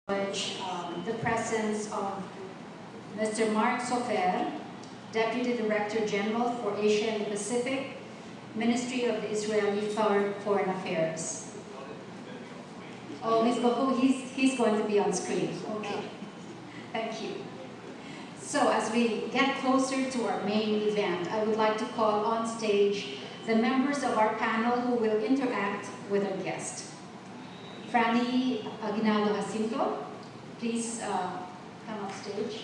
The presence of Mr. Mark Sofer, Deputy Director General for Asia and the Pacific, Ministry of the Israeli Foreign Affairs. Oh, Ms. Bahu, he's going to be on screen. Okay, thank you. So as we get closer to our main event, I would like to call on stage the members of our panel who will interact with our guest. Franny Aguinaldo Jacinto, please come up stage.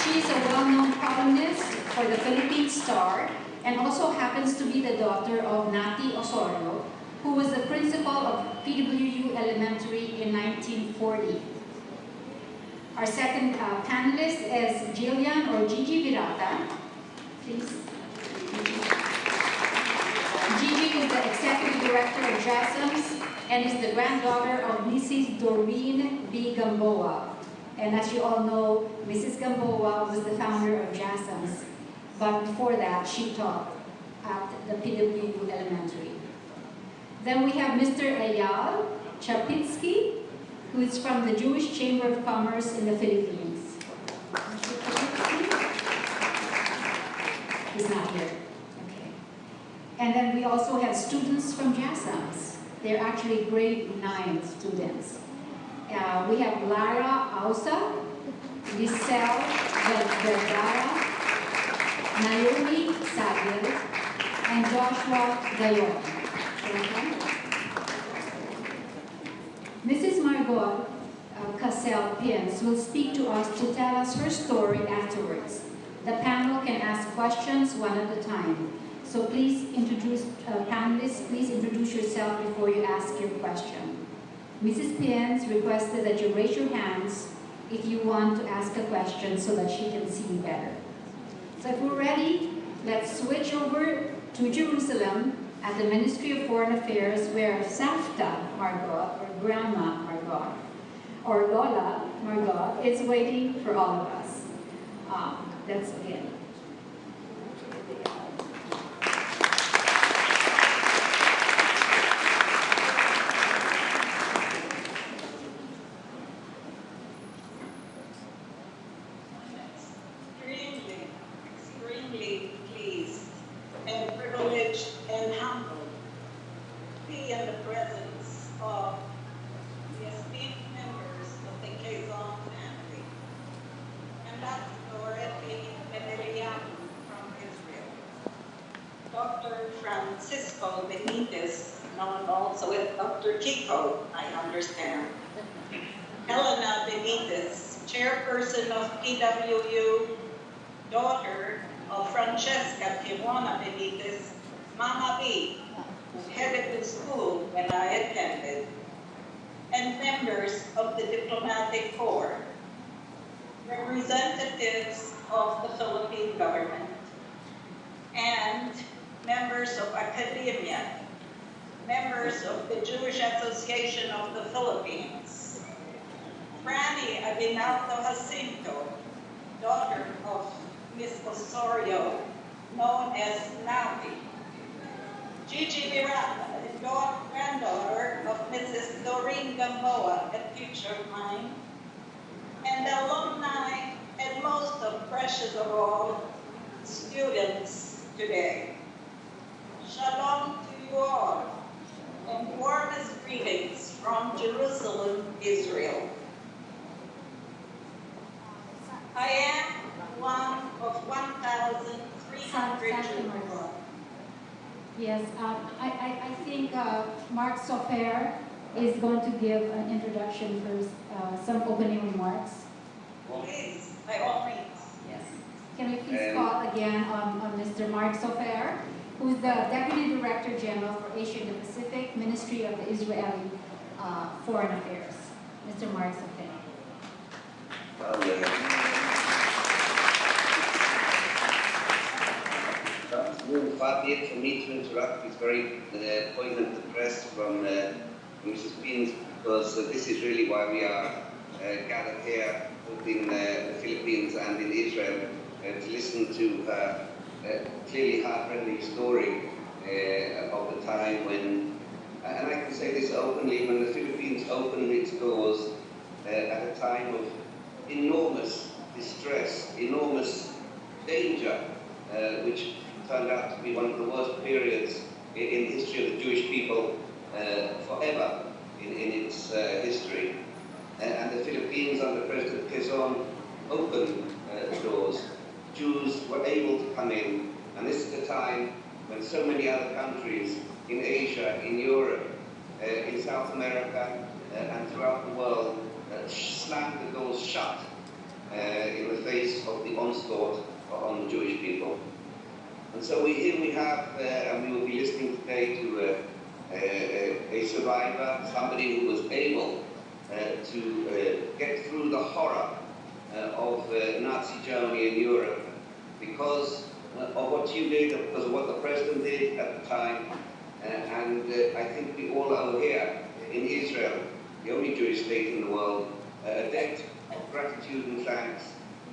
She is a well-known columnist for the Philippine Star and also happens to be the daughter of Nati Osorio, who was the principal of PWU Elementary in 1940. Our second panelist is Jillian or Gigi Virata. Please. Gigi is the Executive Director of JASMS and is the granddaughter of Mrs. Doreen B. Gamboa. And as you all know, Mrs. Gamboa was the founder of JASMS. But before that, she taught at the PWU Elementary. Then we have Mr. Eyal Chapitsky, who is from the Jewish Chamber of Commerce in the Philippines. He's not here. Okay. And then we also have students from JASMS. They're actually grade 9 students. We have Lara Ausa, Giselle Vergara, Naomi Sagil, and Joshua Gayon. Mrs. Margot Cassel will speak to us to tell us her story afterwards. The panel can ask questions one at a time. So please panelists, please introduce yourself before you ask your question. Mrs. Piens requested that you raise your hands if you want to ask a question so that she can see you better. So if we're ready, let's switch over to Jerusalem at the Ministry of Foreign Affairs, where Safta Margot, or Grandma Margot, or Lola Margot, is waiting for all of us. Let's begin. Extremely pleased and privileged and humbled to be in the presence of the esteemed members of the Cassel family. And that's Dorothy Benelian from Israel. Dr. Francisco Benitez, known also as Dr. Kiko, I understand. Helena Benitez, chairperson of PWU, daughter of Francesca Tijuana Benitez, Mama B, who headed the school when I attended, and members of the diplomatic corps, representatives of the Philippine government, and members of academia, members of the Jewish Association of the Philippines, Franny Aguinaldo Jacinto, daughter of Miss Osorio, known as Navi, Gigi Virata, granddaughter of Mrs. Doreen Gamboa, a teacher of mine, and alumni, and most of precious of all, students today. Shalom to you all, and warmest greetings from Jerusalem, Israel. I am one of 1,300 Jews. Yes, I think Mark Sofer is going to give an introduction first, some opening remarks. Please, by all means. Yes. Can we please call again on Mr. Mark Sofer, who's the Deputy Director General for Asia and the Pacific, Ministry of the Israeli Foreign Affairs. Mr. Mark Sofer. It's very far-yet for me to interrupt with very poignant address from Mrs. Pins, because this is really why we are gathered here, both in the Philippines and in Israel, to listen to her clearly heart-rending story of the time when, and I can say this openly, when the Philippines opened its doors at a time of enormous distress, enormous danger, which turned out to be one of the worst periods in the history of the Jewish people forever in its history. And the Philippines under President Quezon opened the doors. Jews were able to come in, and this is the time when so many other countries in Asia, in Europe, in South America, and throughout the world slammed the doors shut in the face of the onslaught on the Jewish people. And so here we have, and we will be listening today to a survivor, somebody who was able to get through the horror of Nazi Germany in Europe because of what you did, because of what the president did at the time. And I think we all owe here in Israel, the only Jewish state in the world, a debt of gratitude and thanks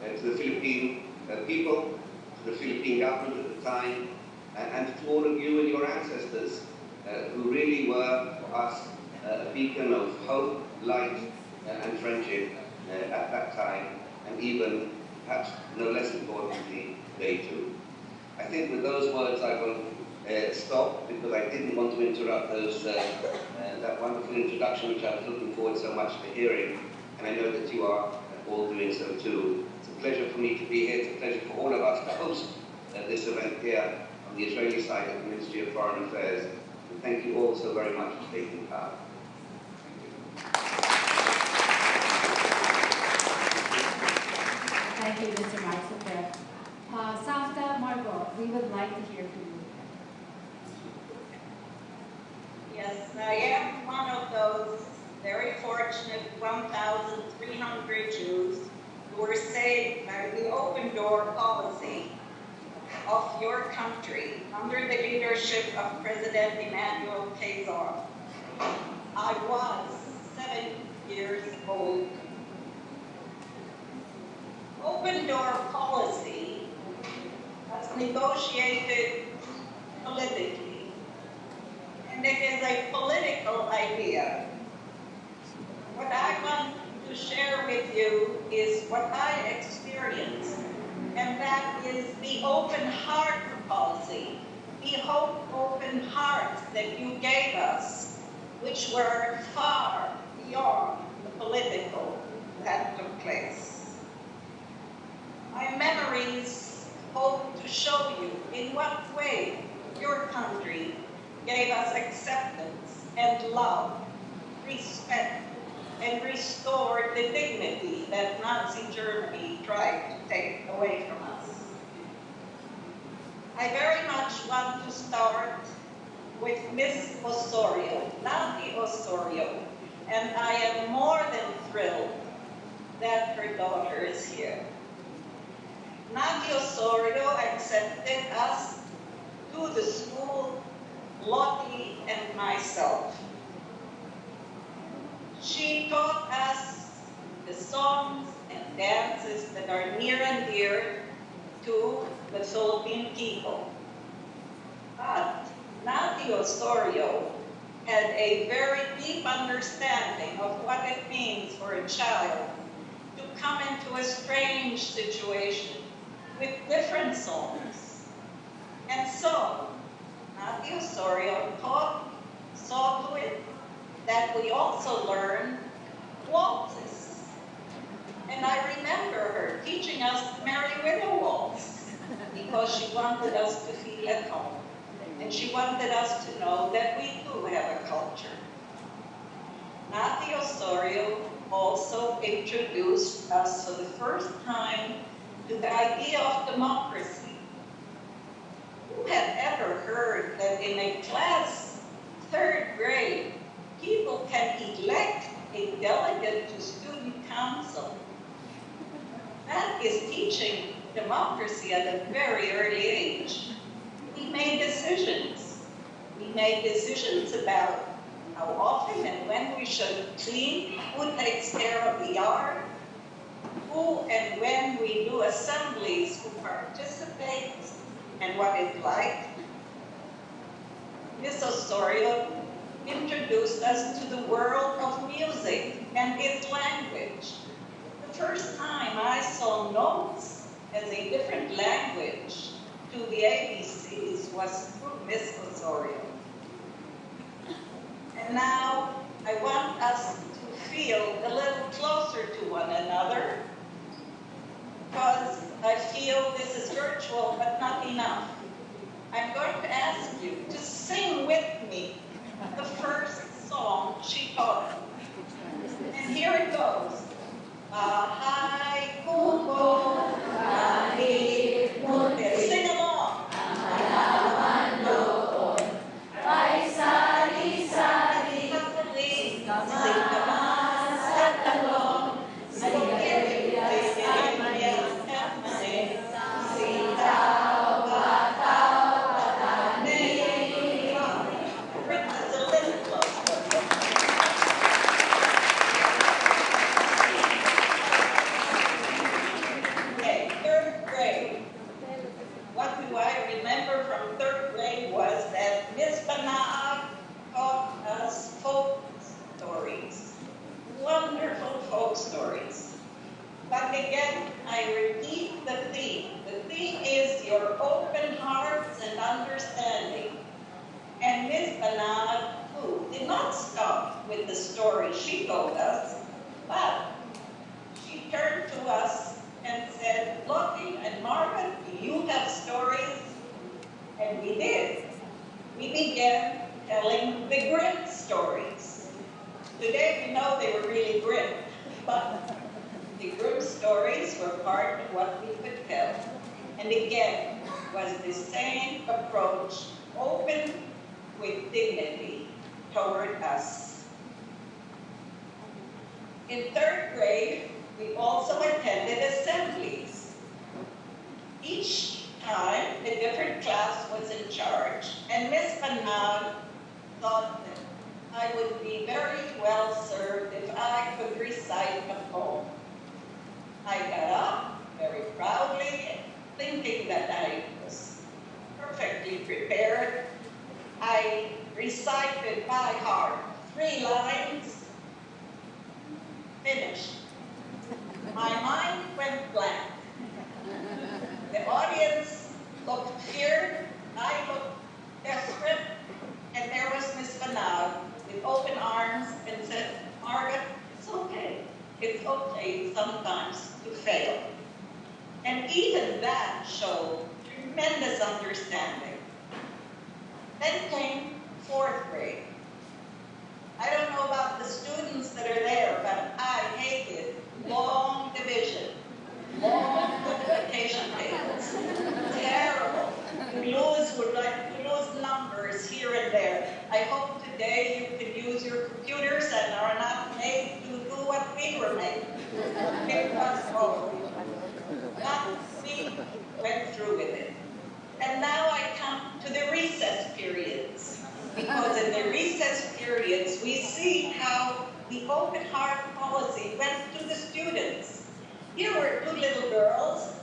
to the Philippine people, to the Philippine government at the time, and to all of you and your ancestors who really were, for us, a beacon of hope, light, and friendship at that time, and even, perhaps no less importantly, today too. I think with those words I will stop, because I didn't want to interrupt that wonderful introduction which I was looking forward so much to hearing, and I know that you are all doing so too. It's a pleasure for me to be here. It's a pleasure for all of us to host this event here on the Israeli side of the Ministry of Foreign Affairs. And thank you all so very much for taking part. Thank you, Mr. Mark. Safta, Margot, we would like to hear from you. Yes, I am one of those very fortunate 1,300 Jews who were saved by the open door policy of your country under the leadership of President Emmanuel Cassel. I was 7 years old. Open door policy was negotiated politically, and it is a political idea. What I want to share with you is what I experienced, and that is the open heart policy, the open heart that you gave us, which were far beyond the political that took place. My memories hope to show you in what way your country gave us acceptance and love, respect, and restored the dignity that Nazi Germany tried to take away from us. I very much want to start with Miss Osorio, Nati Osorio, and I am more than thrilled that her daughter is here. Nati Osorio accepted us to the school, Lottie and myself. She taught us the songs and dances that are near and dear to the Philippine people. But Nati Osorio had a very deep understanding of what it means for a child to come into a strange situation with different songs. And so, Nati Osorio saw to it that we also learn waltzes. And I remember her teaching us the Merry Widow Waltz because she wanted us to feel at home. And she wanted us to know that we do have a culture. Nati Osorio also introduced us for the first time to the idea of democracy. Who had ever heard that in a class, 3rd grade, people can elect a delegate to student council? That is teaching democracy at a very early age. We made decisions. We made decisions about how often and when we should clean, who takes care of the yard, who and when we do assemblies, who participates, and what it's like. Ms. Osorio introduced us to the world of music and first time I saw notes as a different language to the ABCs was through Miss Osorio. And now I want us to feel a little closer to one another, because I feel this is virtual, but not enough. I'm going to ask you to sing with me the first song she taught me. And here it goes. Bahay kuko, kahit munti. Sing along. Ay sari-sari, Sing kamamas at talong, sitaw, bataw, patane. Bring us a little closer. Okay, third grade. What do I remember from third grade was that Miss Banaag taught us folk stories. Wonderful folk stories. But again, I repeat the theme. The theme is your open hearts and understanding. And Miss Banaag, who did not stop with the story she told us, but she turned to us and said, Lottie and Margot, do you have stories? And we did. We began telling the grim stories. Today we know they were really grim, but the grim stories were part of what we could tell. And again, was the same approach, open with dignity toward us. In third grade, we also attended assemblies. Each time, a different class was in charge, and Miss Banaag thought that I would be very well served if I could recite a poem. I got up very proudly, thinking that I was perfectly prepared. I recited by heart 3 lines, finished. My mind went blank. The audience looked feared, I looked desperate, and there was Miss Banaag with open arms and said, Margot, it's okay. It's okay sometimes to fail. And even that showed tremendous understanding. Then came fourth grade. I don't know about the students that are there, but I hated long division, long multiplication tables. Terrible. You lose numbers here and there. I hope today you can use your computers and are not made to do what we were made. It was horrible. But we went through with it. And now I come to the recess periods. Because in the recess periods, we see how the open heart policy went to the students. Here were 2 little girls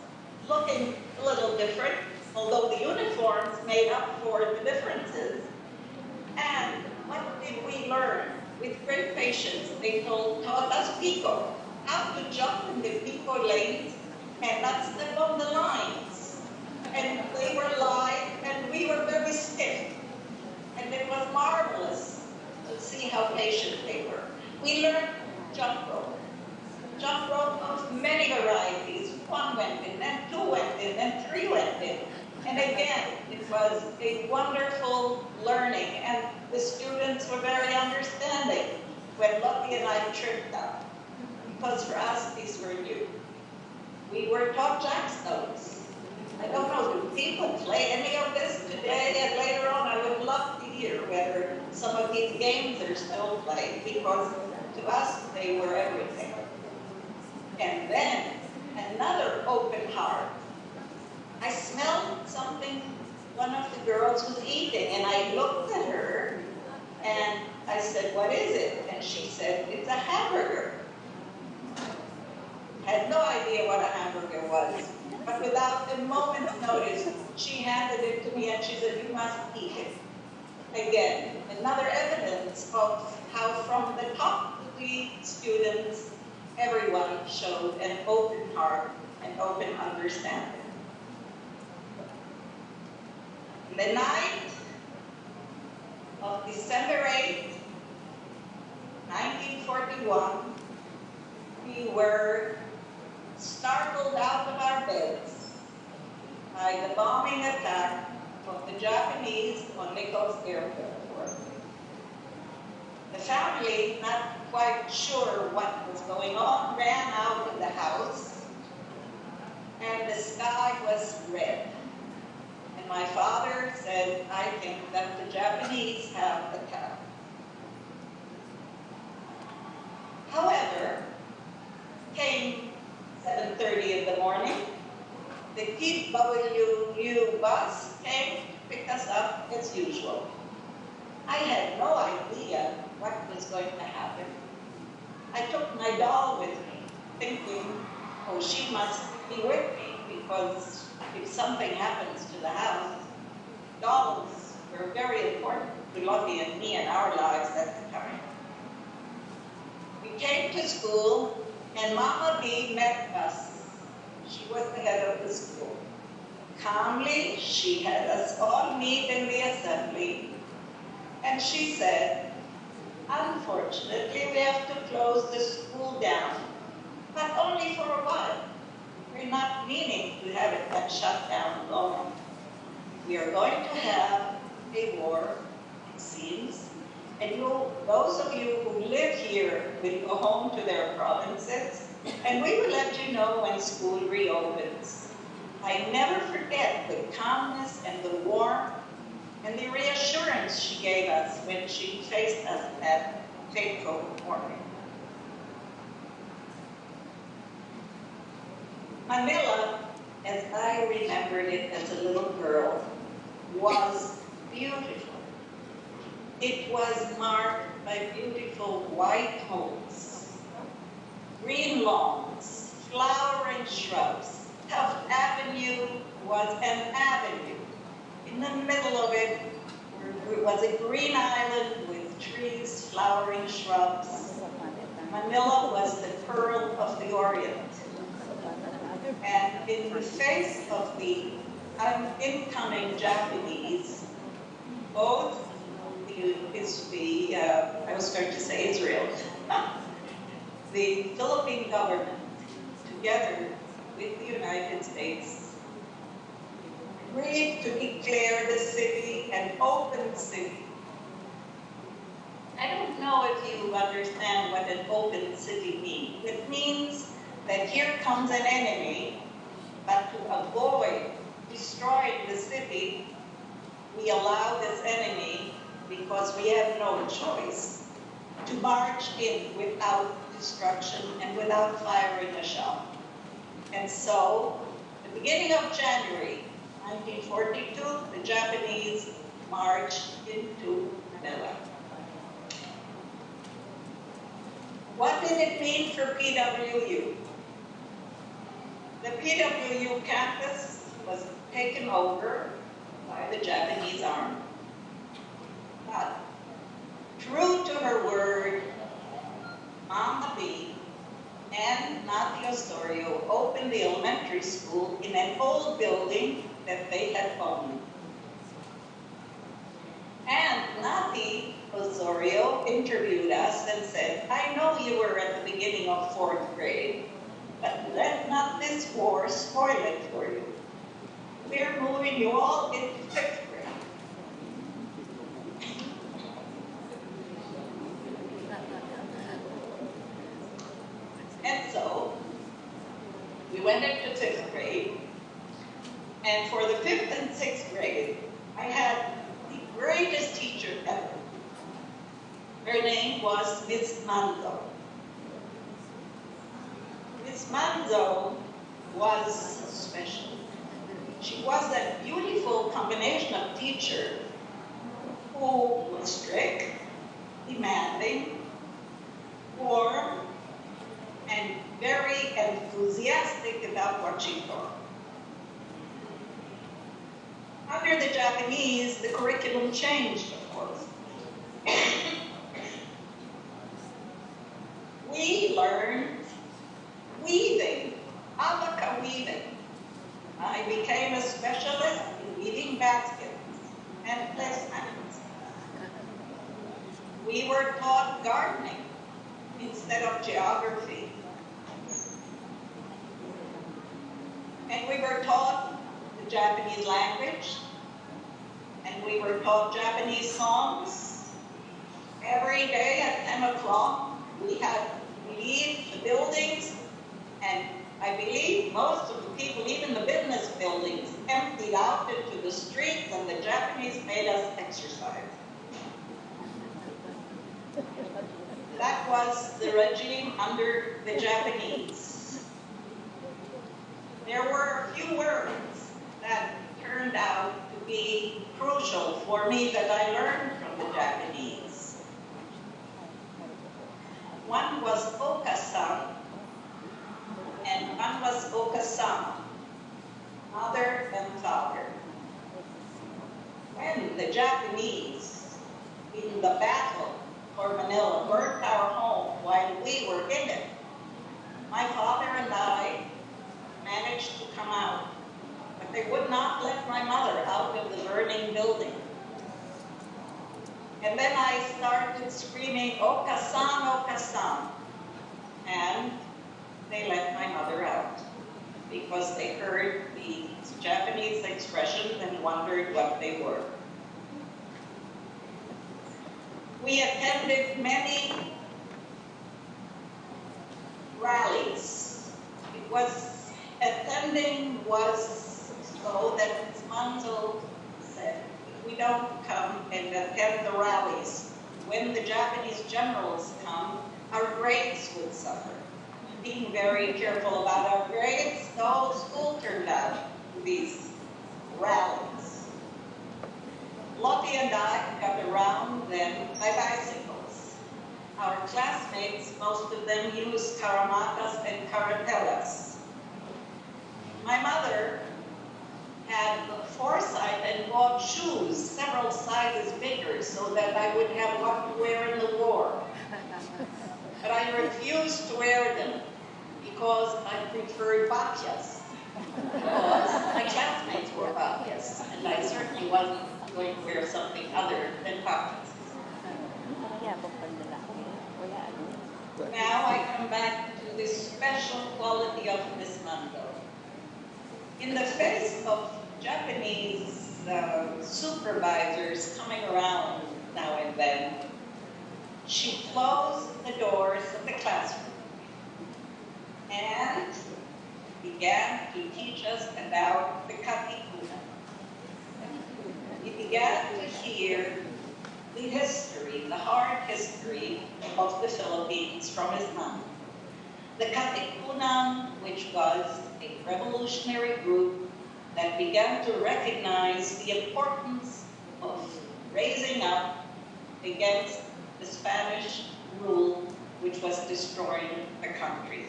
looking a little different, although the uniforms made up for the differences. And what did we learn? With great patience, they taught us Pico, how to jump in the Pico lanes and not step on the lines. And they were live, and we were very stiff. And it was marvelous to see how patient they were. We learned jump rope. Jump rope of many varieties. 1 went in, then 2 went in, then 3 went in. And again, it was a wonderful learning, and the students were very understanding when Lucky and I tripped up. Because for us, these were new. We were taught jackstones. I don't know, do people play any of this today? And later on, I would love to hear whether some of these games are still played, because to us, they were everything. And then, another open heart. I smelled something one of the girls was eating, and I looked at her, and I said, what is it? And she said, it's a hamburger. Had no idea what a hamburger was. But without a moment's notice, she handed it to me and she said, you must eat it. Again, another evidence of how from the top of the students, everyone showed an open heart and open understanding. The night of December 8, 1941, we were startled out of our beds by the bombing attack of the Japanese on Nichols Airport. The family, not quite sure what was going on, ran out of the house, and the sky was red. And my father said, I think that the Japanese have attacked. However, came 7:30 in the morning, the PWU bus came to pick us up as usual. I had no idea what was going to happen. I took my doll with me, thinking, oh, she must be with me, because if something happens to the house, dolls were very important to Lottie and me in our lives at the time. We came to school, and Mama B met us. She was the head of the school. Calmly, she had us all meet in the assembly, and she said, unfortunately, we have to close the school down, but only for a while. We're not meaning to have it shut down long. We are going to have a war, it seems, and those of you who live here will go home to their provinces, and we will let you know when school reopens. I never forget the calmness and the warmth and the reassurance she gave us when she faced us that fateful morning. Manila, as I remembered it as a little girl, was beautiful. It was marked by beautiful white homes, green lawns, flowering shrubs. Taft Avenue was an avenue. In the middle of it was a green island with trees, flowering shrubs. Manila was the pearl of the Orient. And in the face of the incoming Japanese, both I was going to say Israel, the Philippine government, together with the United States, agreed to declare the city an open city. I don't know if you understand what an open city means. It means that here comes an enemy, but to avoid destroying the city, we allow this enemy, because we have no choice, to march in without destruction and without firing a shot. And so, at the beginning of January 1942, the Japanese marched into Manila. What did it mean for PWU? The PWU campus was taken over by the Japanese army. But true to her word, Mama B and Nati Osorio opened the elementary school in an old building that they had owned. And Nati Osorio interviewed us and said, I know you were at the beginning of 4th grade, but let not this war spoil it for you. We're moving you all into 5th grade. And so, we went into 5th grade, and for the 5th and 6th grade, I had the greatest teacher ever. Her name was Miss Margot. Miss Margot was special. She was a beautiful combination of teacher who was strict, demanding, warm, and very enthusiastic about what she taught. Under the Japanese, the curriculum changed, of course. We learned weaving, alaka weaving. I became a specialist in weaving baskets and placemats. We were taught gardening instead of geography. And we were taught the Japanese language, and we were taught Japanese songs. Every day at 10 o'clock, we had to leave the buildings, and I believe most of the people, even the business buildings, emptied out into the streets, and the Japanese made us exercise. That was the regime under the Japanese. There were a few words that turned out to be crucial for me that I learned from the Japanese. One was okasan, and one was okasan, mother and father. When the Japanese, in the battle for Manila, burnt our home while we were in it, my father and I managed to come out, but they would not let my mother out of the burning building. And then I started screaming, "Okasan, Okasan," and they let my mother out because they heard the Japanese expressions and wondered what they were. We attended many rallies. Attending was so that, as Manzo said, if we don't come and attend the rallies, when the Japanese generals come, our grades would suffer. Being very careful about our grades, the whole school turned out to these rallies. Lottie and I got around then by bicycles. Our classmates, most of them used karamatas and caratelas. My mother had the foresight and bought shoes several sizes bigger so that I would have what to wear in the war. But I refused to wear them because I preferred batyas, because my classmates were batyas, and I certainly wasn't going to wear something other than batyas. Now I come back to this special quality of Miss Margot. In the face of Japanese supervisors coming around now and then, she closed the doors of the classroom and began to teach us about the katikuna. We began to hear the history, the hard history of the Philippines from his mom. The Katipunan, which was a revolutionary group that began to recognize the importance of raising up against the Spanish rule, which was destroying the country.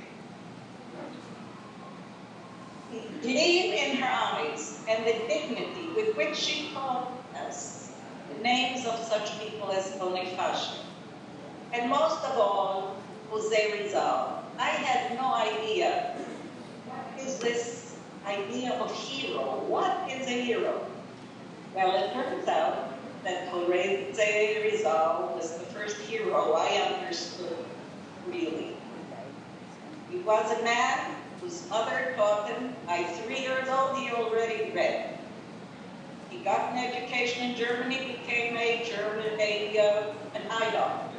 The gleam in her eyes and the dignity with which she taught us the names of such people as Bonifacio, and most of all, Jose Rizal. I had no idea, what is this idea of hero? What is a hero? Well, it turns out that Jose Rizal was the first hero I understood, really. He was a man whose mother taught him. By 3 years old, he already read. He got an education in Germany, became an eye doctor.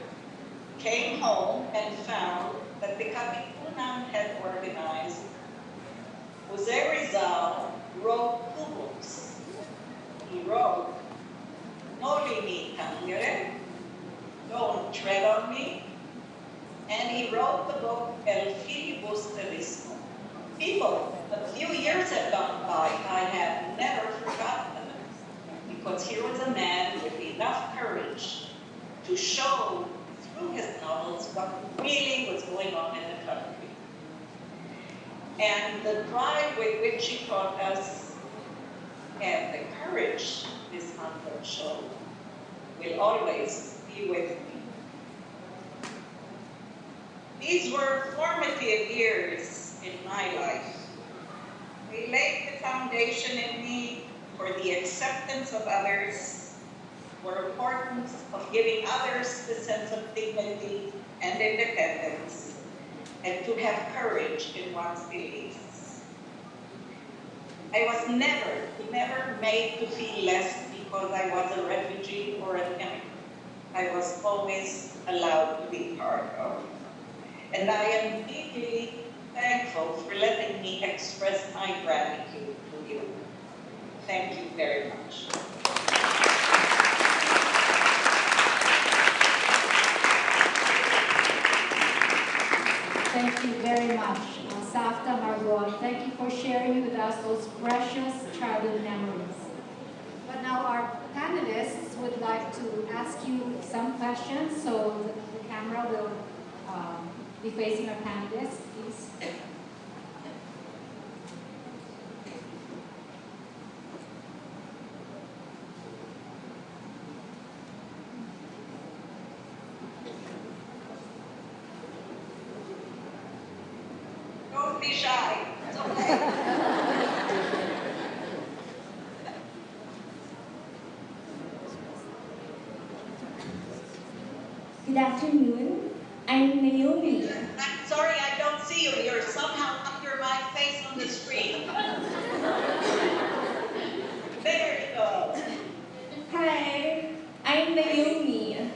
Came home and found that the Katipunan had organized. Jose Rizal wrote 2 books. He wrote, "No Limi Tangere," "Don't Tread on Me," and he wrote the book El Filibusterismo. People, a few years have gone by, I have never forgotten them, because here was a man with enough courage to show through his novels what really was going on in the country. And the pride with which he taught us and the courage this Margot showed will always be with me. These were formative years in my life. They laid the foundation in me for the acceptance of others, for importance of giving others the sense of dignity and independence, and to have courage in one's beliefs. I was never made to feel less because I was a refugee or an immigrant. I was always allowed to be part of. And I am deeply thankful for letting me express my gratitude to you. Thank you very much. Thank you very much, Safta, Margot. Thank you for sharing with us those precious childhood memories. But now our panelists would like to ask you some questions, so the camera will be facing our panelists, please. Don't be shy. It's okay. Good afternoon. I'm Naomi. I'm sorry I don't see you. You're somehow under my face on the screen. There you go. Hi, I'm Naomi.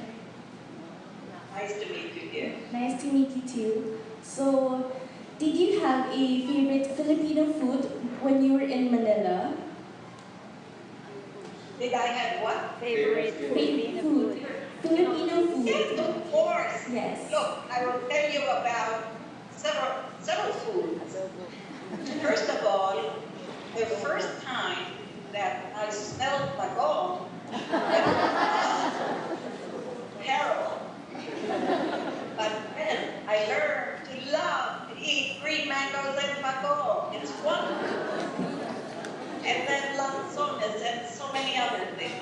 Nice to meet you, dear. Nice to meet you too. So, did you have a favorite Filipino food when you were in Manila? Did I have what? Favorite food. Filipino food. Yes, of course. Yes. Look, I will tell you about several foods. First of all, the first time that I smelled Margot, that was terrible. But then I learned to love to eat green mangoes and Margot. It's wonderful. And then lanzones and so many other things.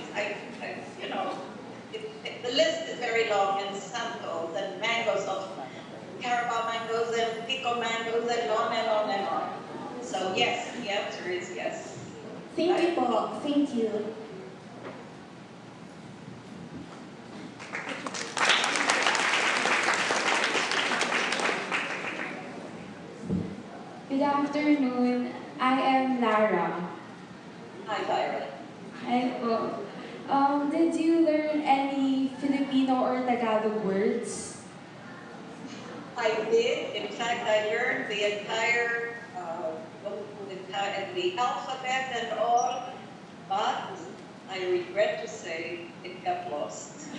You know, the list is very long, and santos and mangoes of Carabao mangoes and pico mangoes and on and on and on. So yes, the answer is yes. Thank you, po. Thank you. Good afternoon. I am Lara. Hi, Byron. Hi po. Did you learn any Filipino or Tagalog words? I did. In fact, I learned the entire the alphabet and all, but I regret to say it got lost.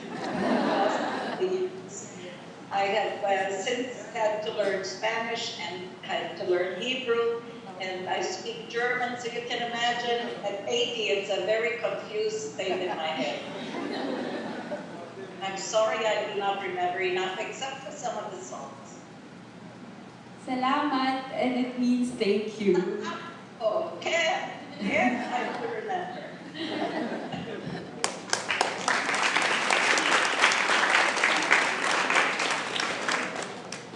I have since had to learn Spanish and had to learn Hebrew, and I speak German, so you can imagine at 80 it's a very confused state in my head. I'm sorry I do not remember enough except for some of the songs. Salamat, and it means thank you. Okay, yes, I do remember.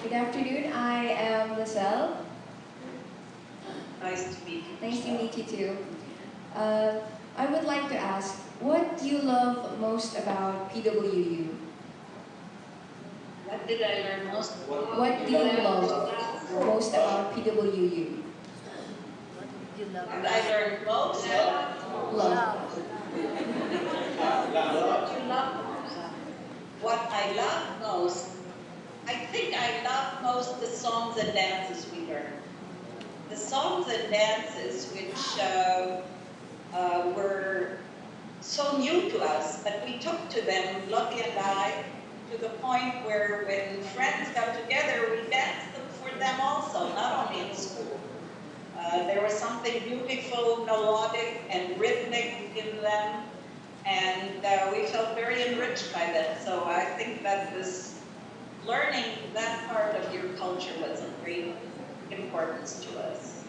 Good afternoon, I am Lizelle. Nice to meet you. Nice to meet you too. I would like to ask, what do you love most about PWU? What did I learn most? What do you love most about PWU? And I learned most. Love. What I love most, I think I love most the songs and dances we learned. The songs and dances which were so new to us, but we took to them, Lucky and I, to the point where when friends got together, we danced them for them also, not only in school. There was something beautiful, melodic, and rhythmic in them, and we felt very enriched by them. So I think that this learning that part of your culture was of great importance to us.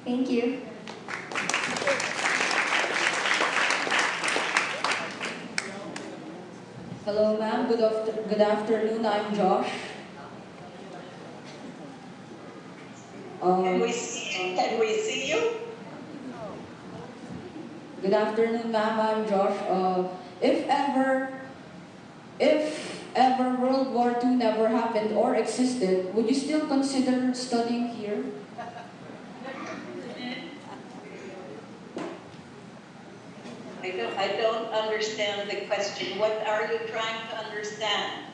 Thank you. Hello, ma'am. Good afternoon. I'm Josh. Can we see you? Good afternoon, ma'am. I'm Josh. If ever World War II never happened or existed, would you still consider studying here? I don't understand the question. What are you trying to understand?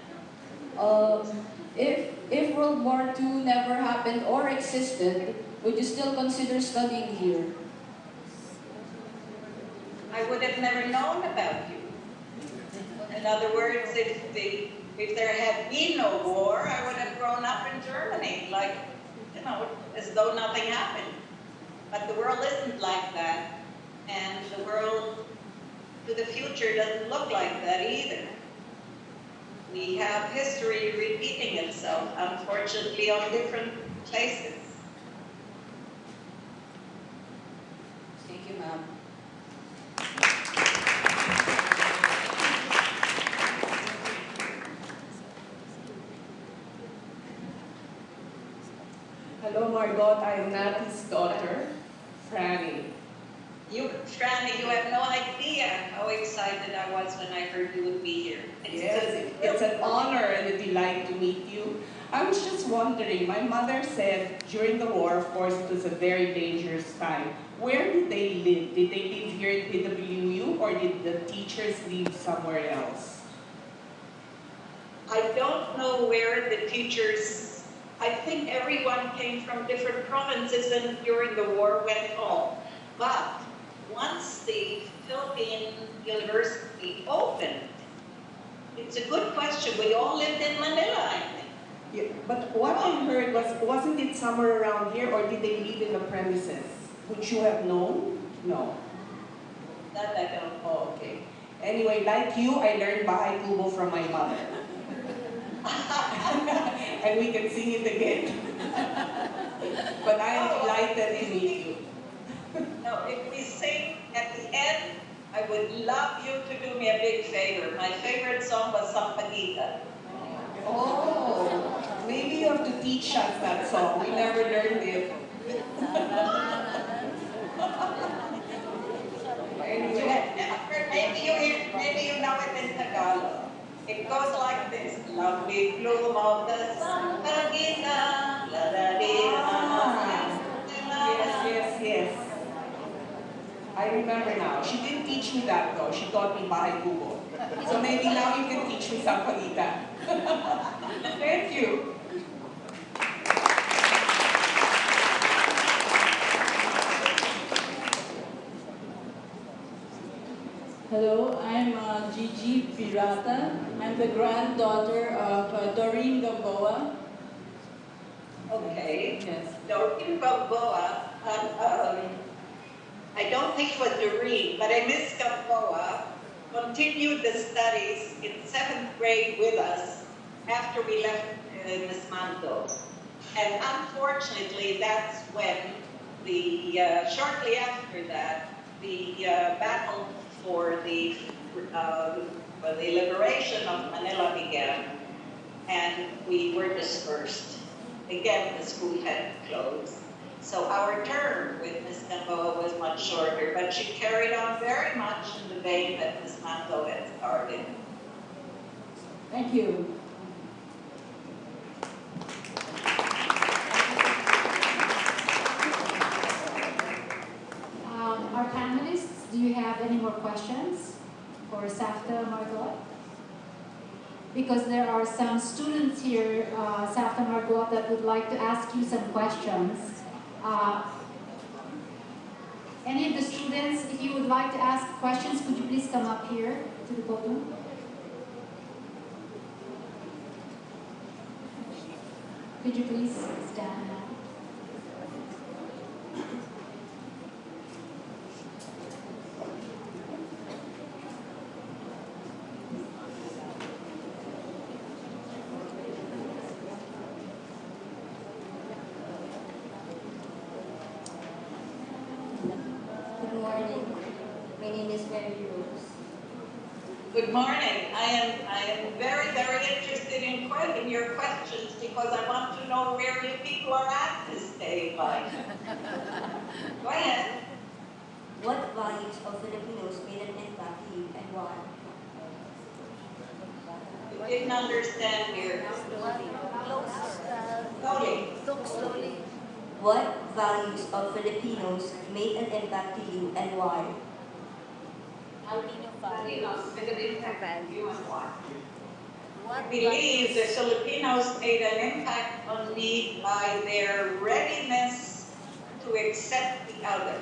If World War II never happened or existed, would you still consider studying here? I would have never known about you. In other words, if there had been no war, I would have grown up in Germany, like, as though nothing happened. But the world isn't like that, and the world to the future doesn't look like that either. We have history repeating itself, unfortunately, on different places. Thank you, ma'am. Hello, Margot. I am Natty's daughter, Franny. Franny, you have no idea how excited I was when I heard you would be here. It's an honor and a delight to meet you. I was just wondering, my mother said during the war, of course, it was a very dangerous time. Where did they live? Did they live here in PWU or did the teachers live somewhere else? I don't know where the teachers, I think everyone came from different provinces and during the war went home. But once the Philippine University opened, it's a good question. We all lived in Manila, I think. Yeah, but what I heard was, wasn't it somewhere around here or did they live in the premises? Would you have known? No. That I don't know. Oh, okay. Anyway, like you, I learned Bahay Kubo from my mother. And we can sing it again. But I am delighted to meet you. No, if we sing at the end, I would love you to do me a big favor. My favorite song was Sampaguita. Oh, maybe you have to teach us that song. We never learned it. Maybe you know it in Tagalog. It goes like this. Lovely bloom of the Sampaguita. Yes. I remember now. She didn't teach me that though. She taught me Bahay Kubo. So maybe now you can teach me Sampaguita. Thank you. Hello, I'm Gigi Pirata. I'm the granddaughter of Doreen Gamboa. Okay. Yes. Doreen Gamboa, I don't think it was Doreen, but Miss Gamboa continued the studies in 7th grade with us after we left Miss Manto. And unfortunately, that's when shortly after that, the battle for the liberation of Manila began, and we were dispersed. Again, the school had closed. So our term with Ms. Gamboa was much shorter, but she carried on very much in the vein that Ms. Manto had started. Thank you. Our panelists, do you have any more questions for Safta Margot? Because there are some students here, Safta Margot, that would like to ask you some questions. Any of the students, if you would like to ask questions, could you please come up here to the podium? Could you please stand now? Good morning. My name is Mary Rose. Good morning. I am very, very interested in your questions because I want to to know where you people are at this day, like. Go ahead. What values of Filipinos made an impact to you and why? You didn't understand here. Slowly. What values of Filipinos made an impact to you and why? Filipinos made an impact on you and why? I believe the Filipinos made an impact on me by their readiness to accept the other.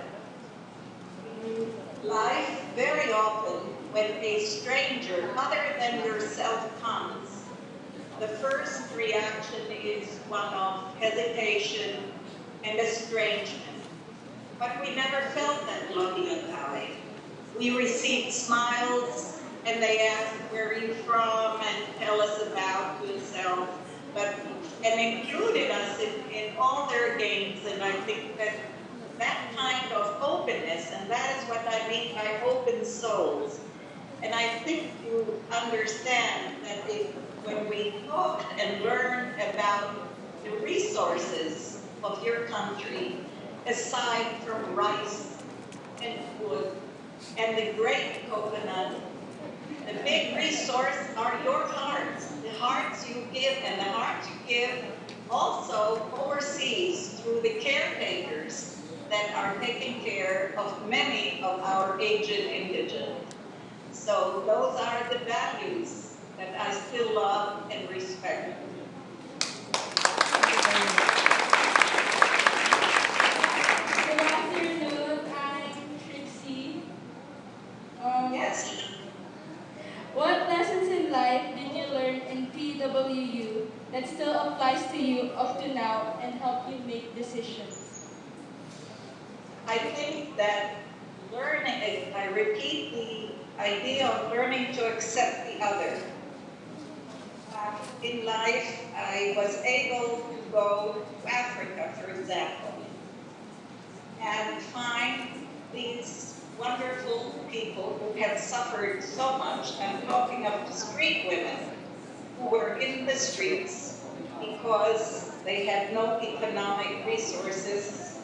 In life, very often, when a stranger other than yourself comes, the first reaction is one of hesitation and estrangement. But we never felt that Lottie and I. We received smiles, and they asked, where are you from, and tell us about yourself, and included us in all their games. And I think that kind of openness, and that is what I mean by open souls. And I think you understand that when we talked and learned about the resources of your country, aside from rice and wood and the great coconut, the big resource are your hearts, the hearts you give, and the hearts you give also overseas through the caretakers that are taking care of many of our aged indigents. So those are the values that I still love and respect. Good afternoon, I'm Trixie. Yes. What lessons in life did you learn in PWU that still applies to you up to now and help you make decisions? I think that learning, I repeat the idea of learning to accept the other. In life, I was able to go to Africa, for example, and find these wonderful people who have suffered so much. I'm talking of the street women who were in the streets because they had no economic resources,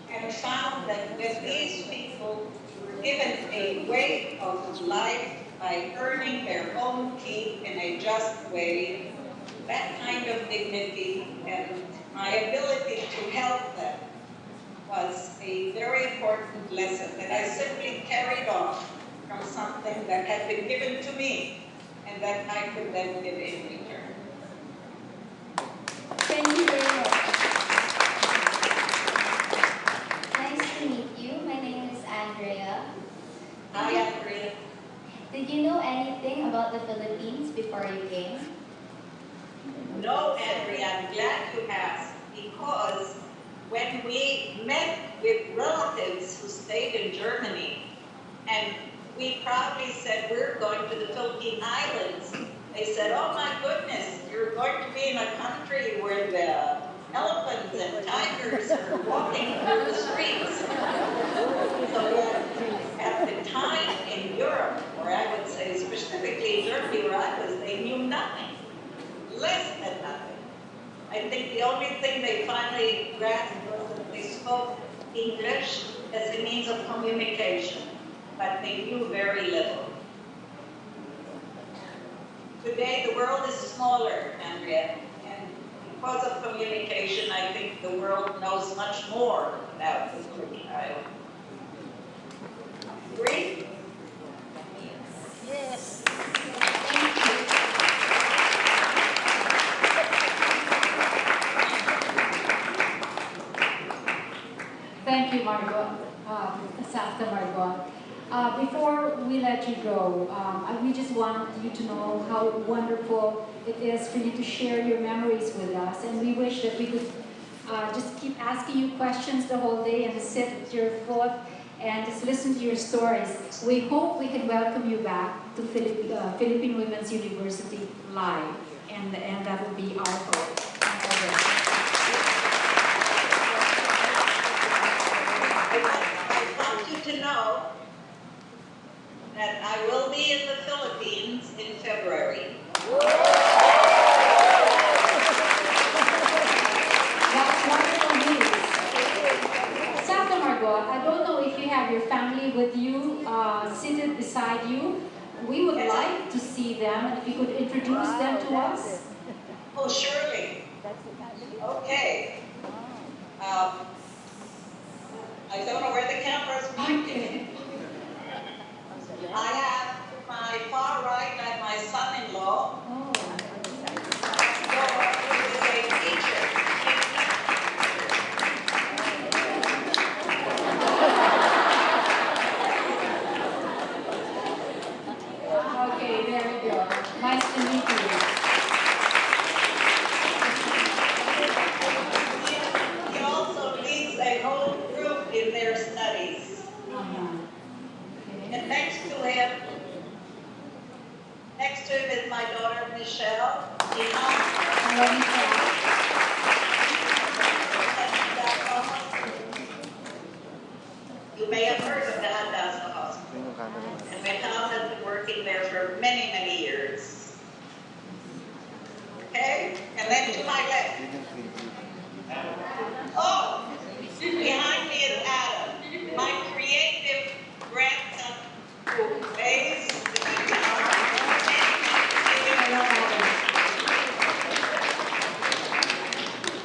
and found that when these people were given a way of life by earning their own keep in a just way, that kind of dignity and my ability to help them was a very important lesson that I simply carried on from something that had been given to me and that I could then give in return. Thank you very much. Nice to meet you. My name is Andrea. Hi, Andrea. Did you know anything about the Philippines before you came? No, Andrea, I'm glad you asked, because when we met with relatives who stayed in Germany, and we proudly said we're going to the Philippine Islands, they said, oh my goodness, you're going to be in a country where the elephants and tigers are walking through the streets. So at the time in Europe, or I would say specifically Germany where I was, they knew nothing, less than nothing. I think the only thing they finally grasped was that they spoke English as a means of communication, but they knew very little. Today, the world is smaller, Andrea, and because of communication, I think the world knows much more about the Philippine Island. Agree? Yes. Thank you, Margot. Safta Margot. Before we let you go, we just want you to know how wonderful it is for you to share your memories with us. And we wish that we could just keep asking you questions the whole day and sit at your foot and just listen to your stories. We hope we can welcome you back to Philippine Women's University live. And that will be our goal. I want you to know that I will be in the Philippines in February. see them, and if you could introduce them to us. Oh, surely. Okay. I don't know where the camera's pointing. I have to my far right and my son-in-law. Oh. Who is a teacher. Okay, there we go. Nice to meet you. He also leads a whole group in their studies. And next to him is my daughter Michelle. Hello, Michelle. You may have heard of the Hadassah Hospital. And Michelle has been working there for many, many years. Okay? And then to my left. Oh! Behind me is Adam, my creative grandson who plays the guitar.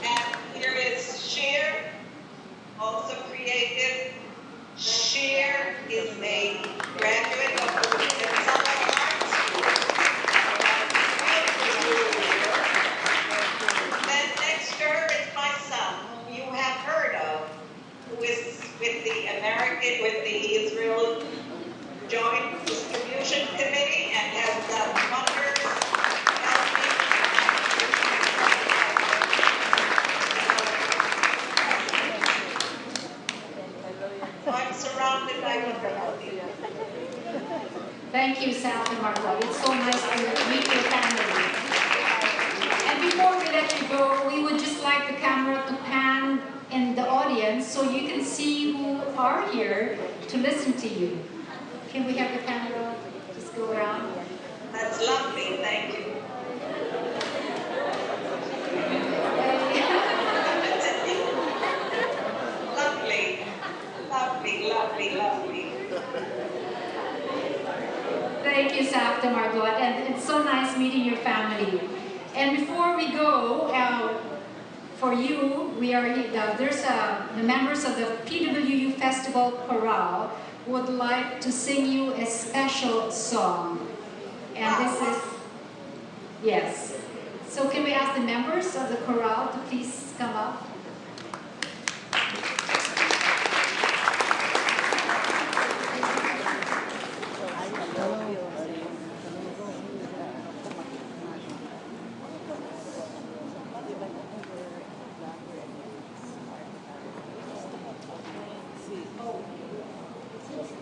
And here is Sheer, also creative. Sheer is a graduate of the Cassel Art School. Then next to her is my son, whom you have heard of, who is with the Israel Joint Distribution Committee and has done wonders. I'm surrounded by wonderful people. Thank you, Sal and Margot. It's so nice to meet your family. And before we let you go, we would just like the camera to pan in the audience so you can see who are here to listen to you. Can we have the camera just go around? That's lovely, thank you. Lovely, lovely, lovely, lovely. Thank you, Safta Margot, and it's so nice meeting your family. And before we go, for you, the members of the PWU Festival Chorale would like to sing you a special song. And this is, yes. So can we ask the members of the chorale to please come up?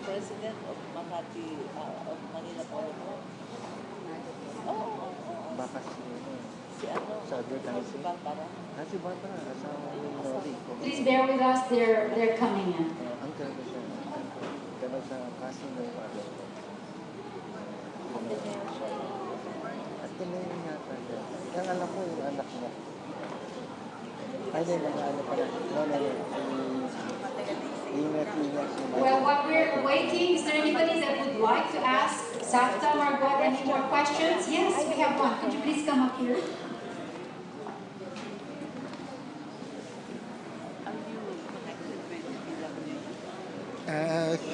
President of Makati, of Manila Polymer. Baka Si ano? sa advertising. Si Barbara. Si Barbara, asawa ni Nori. Please bear with us, they're coming in. Ang ganda siya. Ganda sa kaso ng father ko. At tumayon yata siya. Yung alam ko, yung anak niya. Ay, hindi, mga ano pala. No. Well, while we're waiting, is there anybody that would like to ask Safta, Margot, any more questions? Yes, we have one. Could you please come up here?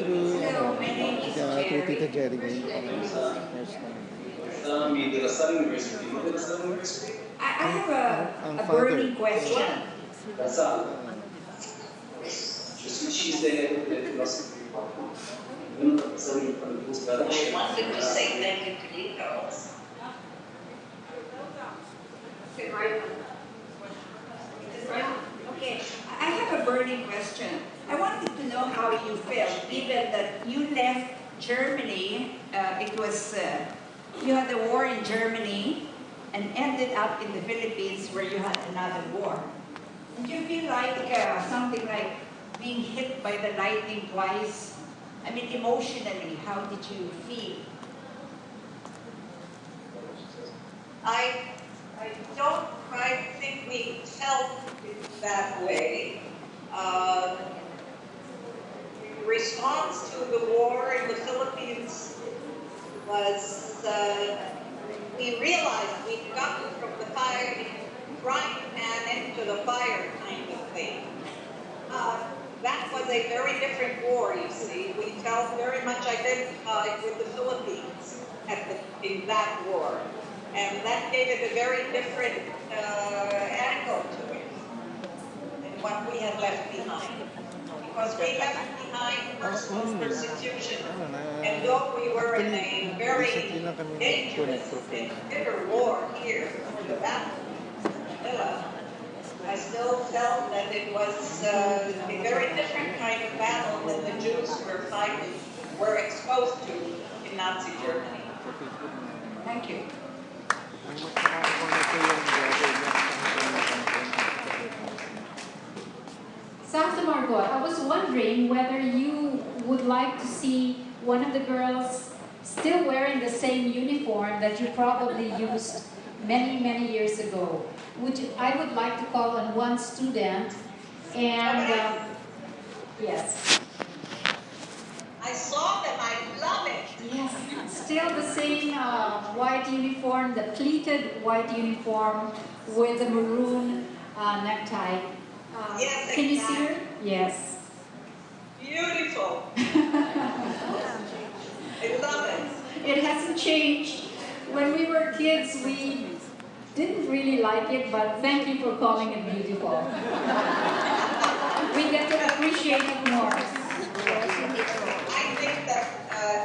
Through Tita Jerry. I have a burning question. She's the head of the philosophy department. I wanted to say thank you to you girls. Okay, I have a burning question. I wanted to know how you felt, given that you left Germany. You had a war in Germany and ended up in the Philippines, where you had another war. Did you feel like something like being hit by the lightning twice? I mean, emotionally, how did you feel? I don't quite think we felt it that way. The response to the war in the Philippines was we realized we'd gotten from the fire, frying pan into the fire kind of thing. That was a very different war, you see. We felt very much identified with the Philippines in that war. And that gave it a very different angle to it than what we had left behind. Because we left behind personal persecution. And though we were in a very dangerous and bitter war here for the battle of Manila, I still felt that it was a very different kind of battle than the Jews were exposed to in Nazi Germany. Thank you. Santa Margot, I was wondering whether you would like to see one of the girls still wearing the same uniform that you probably used many, many years ago. I would like to call on one student, and yes. I saw them, I love it. Yes, still the same white uniform, the pleated white uniform with the maroon necktie. Yes, can you see her? Yes. Beautiful. I love it. It hasn't changed. When we were kids, we didn't really like it, but thank you for calling it beautiful. We get to appreciate it more. I think that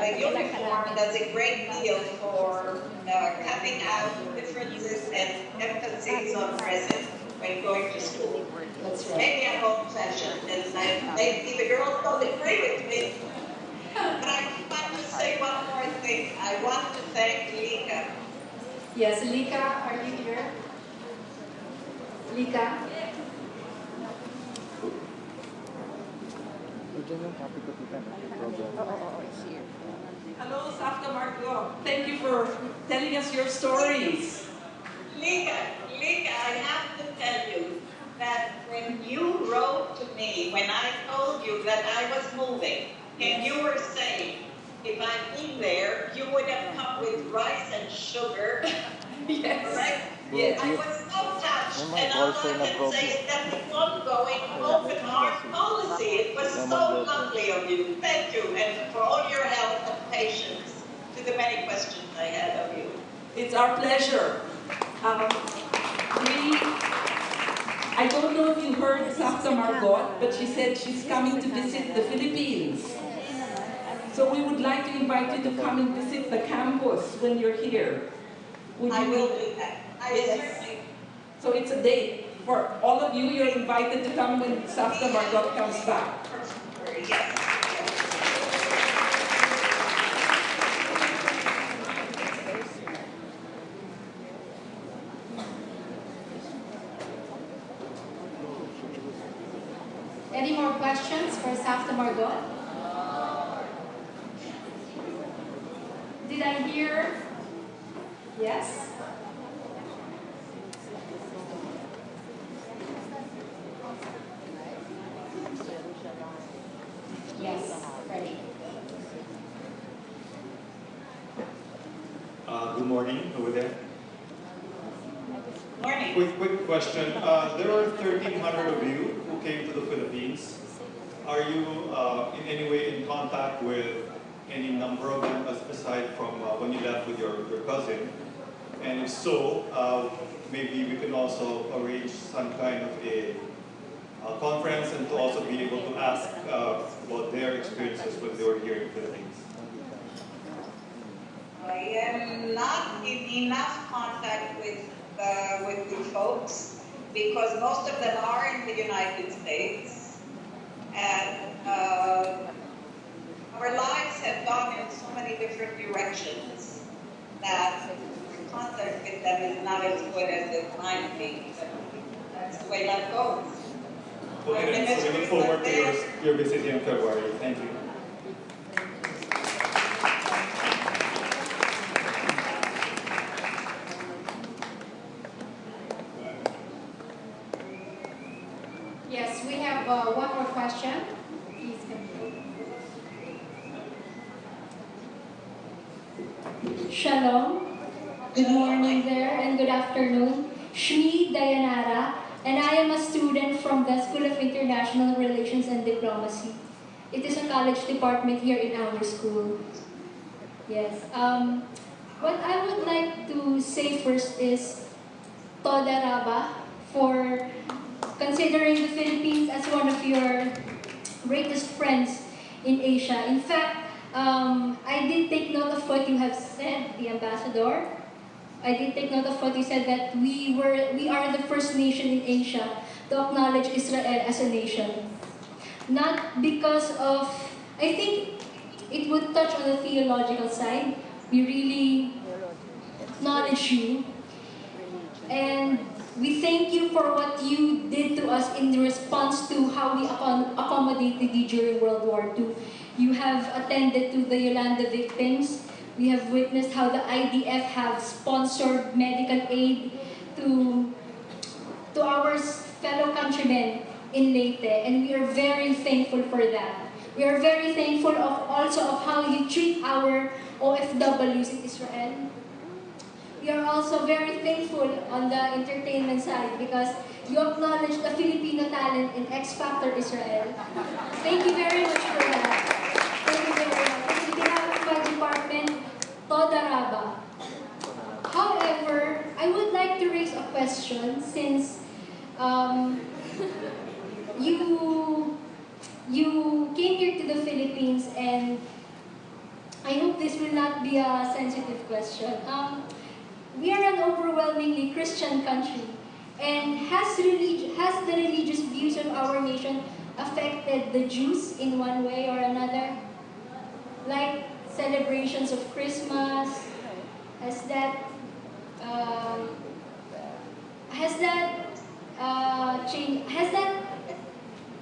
the uniform does a great deal for cutting out differences and emphases on present when going to school. That's right. Maybe I'm old-fashioned, and maybe the girls don't agree with me. But I want to say one more thing. I want to thank Lika. Yes, Lika, are you here? Lika? Hello, Safta Margot. Thank you for telling us your stories. Lika, I have to tell you that when you wrote to me, when I told you that I was moving, and you were saying, if I'd been there, you would have come with rice and sugar. Yes. Correct? Yes. I was so touched, and all I can say is that the ongoing open heart policy, it was so lovely of you. Thank you, and for all your help and patience to the many questions I had of you. It's our pleasure. I don't know if you heard Safta Margot, but she said she's coming to visit the Philippines. So we would like to invite you to come and visit the campus when you're here. I will do that. Certainly. So it's a date. For all of you, you're invited to come when Safta Margot comes back. Yes. Any more questions for Safta Margot? Did I hear? Yes? Yes, right. Good morning over there. Morning. Quick question. There are 1,300 of you who came to the Philippines. Are you in any way in contact with any number of them aside from when you left with your cousin? And if so, maybe we can also arrange some kind of a conference and to also be able to ask about their experiences when they were here in the Philippines. I am not in enough contact with the folks because most of them are in the United States, and our lives have gone in so many different directions that contact with them is not as good as it might be. But that's the way life goes. Okay, then, so we look forward to your visit here in February. Thank you. Yes, we have one more question. Please come here. Shalom. Good morning there and good afternoon. Shmi Dayanara, and I am a student from the School of International Relations and Diplomacy. It is a college department here in our school. Yes. What I would like to say first is Toda Raba for considering the Philippines as one of your greatest friends in Asia. In fact, I did take note of what you have said, the ambassador. I did take note of what you said that we are the first nation in Asia to acknowledge Israel as a nation. Not because of, I think it would touch on the theological side. We really acknowledge you. And we thank you for what you did to us in response to how we accommodated you during World War II. You have attended to the Yolanda victims. We have witnessed how the IDF have sponsored medical aid to our fellow countrymen in Leyte, and we are very thankful for that. We are very thankful also of how you treat our OFWs in Israel. We are also very thankful on the entertainment side because you acknowledge the Filipino talent in X Factor Israel. Thank you very much for that. Thank you very much. On behalf of my department, Toda Raba. However, I would like to raise a question since you came here to the Philippines, and I hope this will not be a sensitive question. We are an overwhelmingly Christian country, and has the religious views of our nation affected the Jews in one way or another? Like celebrations of Christmas, has that changed? Has that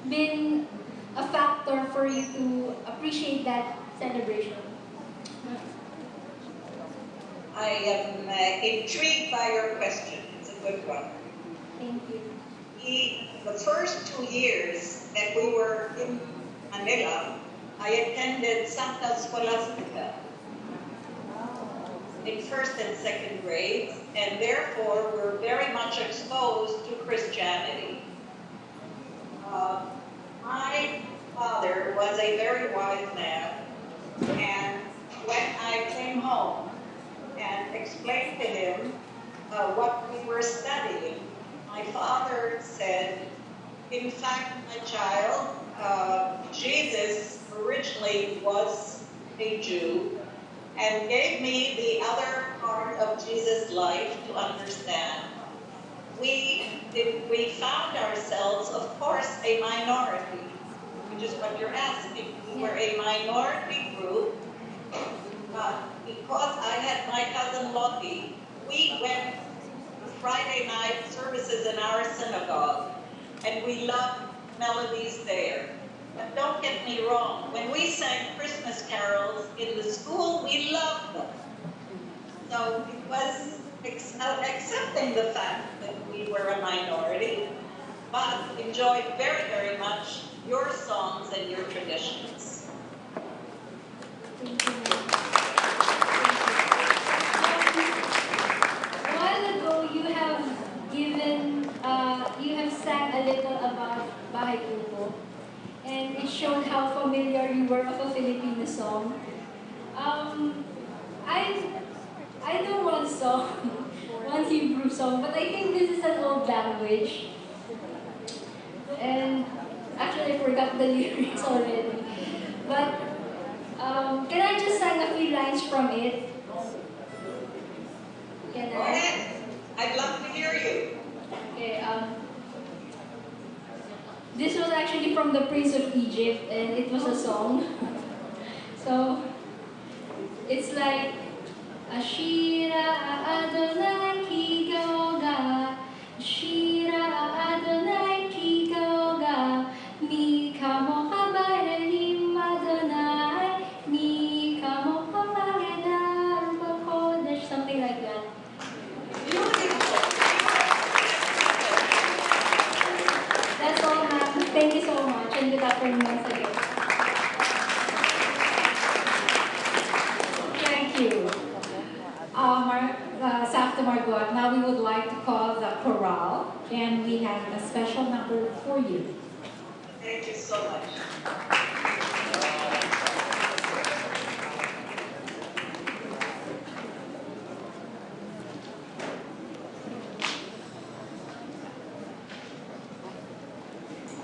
been a factor for you to appreciate that celebration? I am intrigued by your question. It's a good one. Thank you. The first 2 years that we were in Manila, I attended Santa Scholastica in first and second grades, and therefore were very much exposed to Christianity. My father was a very wise man, and when I came home and explained to him what we were studying, my father said, in fact, my child, Jesus originally was a Jew, and gave me the other part of Jesus' life to understand. We found ourselves, of course, a minority, which is what you're asking. We were a minority group, but because I had my cousin Lottie, we went to Friday night services in our synagogue, and we loved melodies there. But don't get me wrong, when we sang Christmas carols in the school, we loved them. So it was accepting the fact that we were a minority, but enjoyed very, very much your songs and your traditions. Thank you. A while ago, you have sang a little about Bahay Kubo, and it showed how familiar you were of a Filipino song. I know one song, one Hebrew song, but I think this is an old language. And actually, I forgot the lyrics already. But can I just sing a few lines from it? Can I? Go ahead. I'd love to hear you. Okay. This was actually from the Prince of Egypt, and it was a song. So it's like Ashira Adonai ki gaoga, Ashira Adonai ki gaoga, mi kamo kabarelim Adonai, mi kamo kabagedar bakodesh, something like that. That's all, ma'am. Thank you so much, and good afternoon once again. Thank you. and we have a special number for you. Thank you so much.